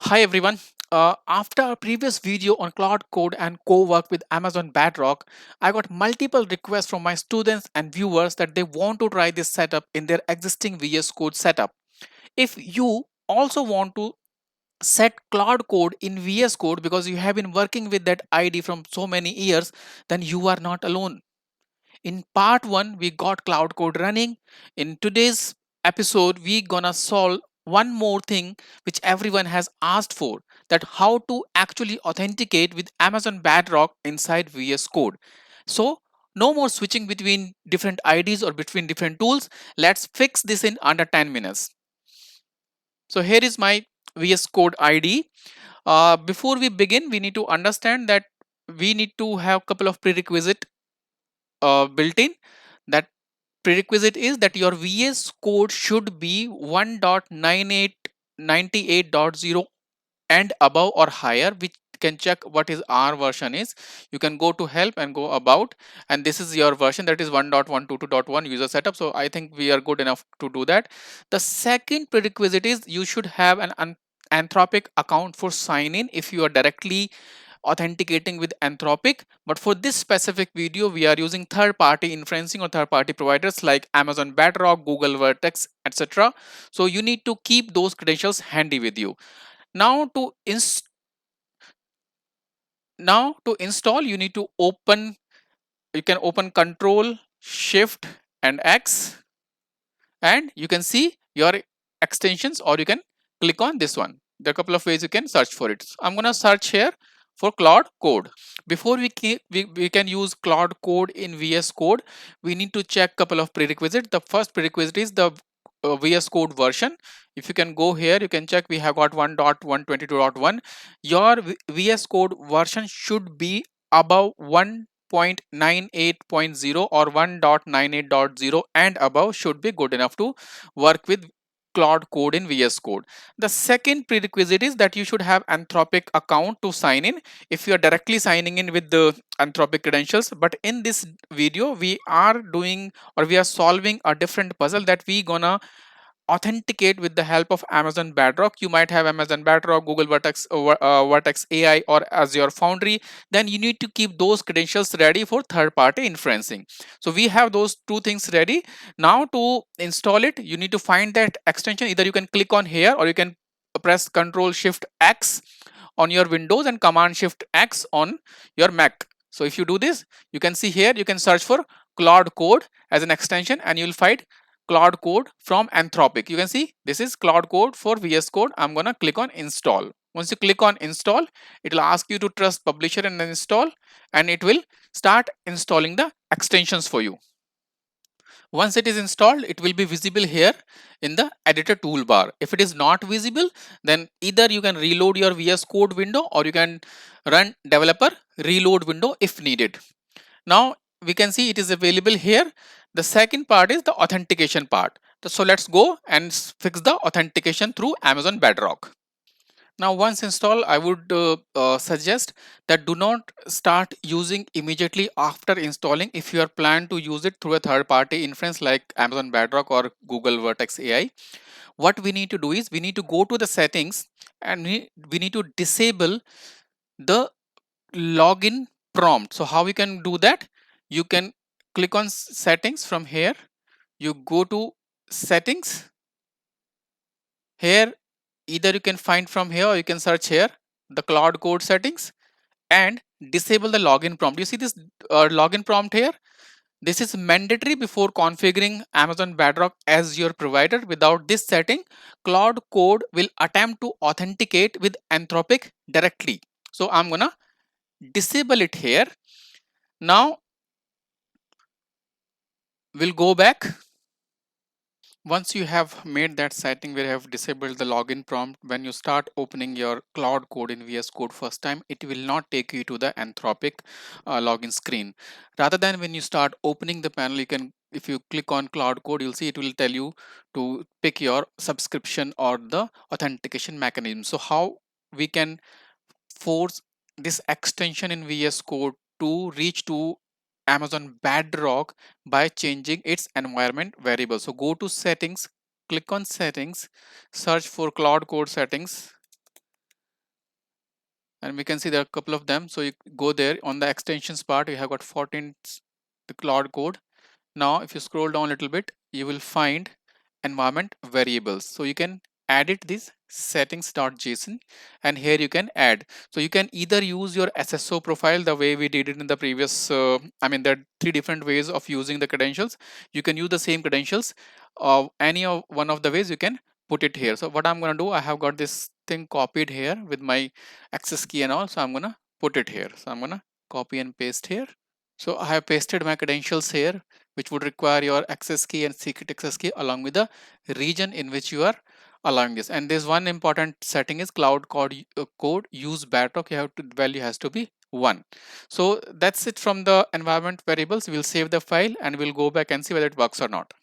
Hi everyone. After our previous video on Claude Code and co-work with Amazon Bedrock, I got multiple requests from my students and viewers that they want to try this setup in their existing VS Code setup. If you also want to set Claude Code in VS Code because you have been working with that ID from so many years, then you are not alone. In part 1, we got Cloud Code running. In today's episode, we gonna solve one more thing which everyone has asked for, that how to actually authenticate with Amazon Bedrock inside VS Code. So no more switching between different IDs or between different tools. Let's fix this in under 10 minutes. So here is my VS Code ID. Before we begin, we need to understand that we need to have a couple of prerequisites built in. That prerequisite is that your VS Code should be 1.9898.0 and above or higher, which can check what is our version is. You can go to help and go about, and this is your version, that is 1.122.1 user setup. So I think we are good enough to do that. The second prerequisite is you should have an Anthropic account for sign in if you are directly authenticating with Anthropic. But for this specific video, we are using third-party inferencing or third-party providers like Amazon Bedrock, Google Vertex, etc. So you need to keep those credentials handy with you. Now to install, you need to open. You can open Control, Shift, and X, and you can see your extensions, or you can click on this one. There are a couple of ways you can search for it. So I'm gonna search here for Claude Code. Before we can use Claude Code in VS Code, we need to check couple of prerequisites. The first prerequisite is the VS Code version. If you can go here, you can check we have got 1.122.1. Your VS Code version should be above 1.98.0 or 1.98.0 and above should be good enough to work with Claude Code in VS Code. The second prerequisite is that you should have Anthropic account to sign in if you are directly signing in with the Anthropic credentials. But in this video, we are doing, or we are solving a different puzzle, that we gonna authenticate with the help of Amazon Bedrock. You might have Amazon Bedrock, Google Vertex, Vertex AI, or Azure Foundry. Then you need to keep those credentials ready for third-party inferencing. So we have those two things ready. Now to install it, you need to find that extension. Either you can click on here, or you can press Control Shift X on your Windows and Command Shift X on your Mac. So if you do this, you can see here, you can search for Claude Code as an extension and you will find Claude Code from Anthropic. You can see this is Claude Code for VS Code. I'm gonna click on install. Once you click on install, it will ask you to trust publisher and then install, and it will start installing the extensions for you. Once it is installed, it will be visible here in the editor toolbar. If it is not visible, then either you can reload your VS Code window or you can run developer reload window if needed. Now we can see it is available here. The second part is the authentication part. So let's go and fix the authentication through Amazon Bedrock. Now once installed, I would suggest that do not start using immediately after installing if you are planned to use it through a third party inference like Amazon Bedrock or Google Vertex AI. What we need to do is we need to go to the settings and we need to disable the login prompt. So how we can do that? You can click on settings from here. You go to settings. Here, either you can find from here or you can search here the Claude Code settings and disable the login prompt. You see this login prompt here? This is mandatory before configuring Amazon Bedrock as your provider. Without this setting, Claude Code will attempt to authenticate with Anthropic directly. So I'm gonna disable it here. Now we'll go back. Once you have made that setting where you have disabled the login prompt, when you start opening your Claude Code in VS Code first time, it will not take you to the Anthropic login screen. Rather than when you start opening the panel, you can, if you click on Claude Code, you'll see it will tell you to pick your subscription or the authentication mechanism. So how we can force this extension in VS Code to reach to Amazon Bedrock by changing its environment variable. So go to settings, click on settings, search for Claude Code settings. and we can see there are a couple of them. So you go there on the extensions part, you have got 14 the Claude Code. Now if you scroll down a little bit, you will find environment variables. So you can edit this settings.json, and here you can add. So you can either use your SSO profile the way we did it in the previous, I mean, there are three different ways of using the credentials. You can use the same credentials. Any of one of the ways you can put it here. So what I'm going to do, I have got this thing copied here with my access key and all. So I'm going to put it here. So I'm going to copy and paste here. So I have pasted my credentials here, which would require your access key and secret access key along with the region in which you are allowing this. And there's one important setting is Cloud Code use Bedrock. You have to value has to be 1. So that's it from the environment variables. We'll save the file and we'll go back and see whether it works or not.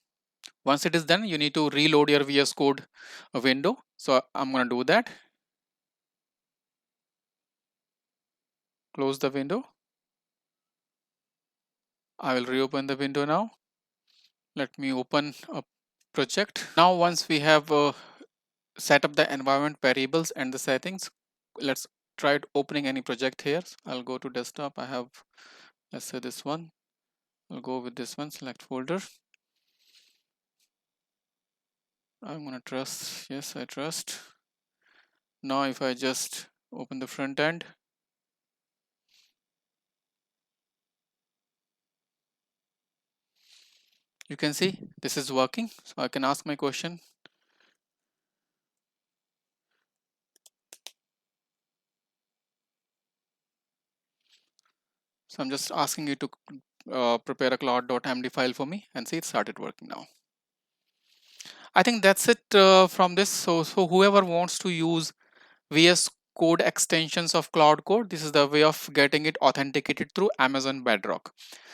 Once it is done, you need to reload your VS Code window. So I'm going to do that. Close the window. I will reopen the window now. Let me open a project. Now once we have set up the environment variables and the settings, let's try opening any project here. I'll go to desktop. I have, let's say this one. I'll go with this one, select folder. I'm gonna trust. Yes, I trust. Now if I just open the front end, you can see this is working. So I can ask my question. So I'm just asking you to prepare a cloud.md file for me, and see it started working now. I think that's it from this. So whoever wants to use VS Code extensions of Cloud Code, this is the way of getting it authenticated through Amazon Bedrock.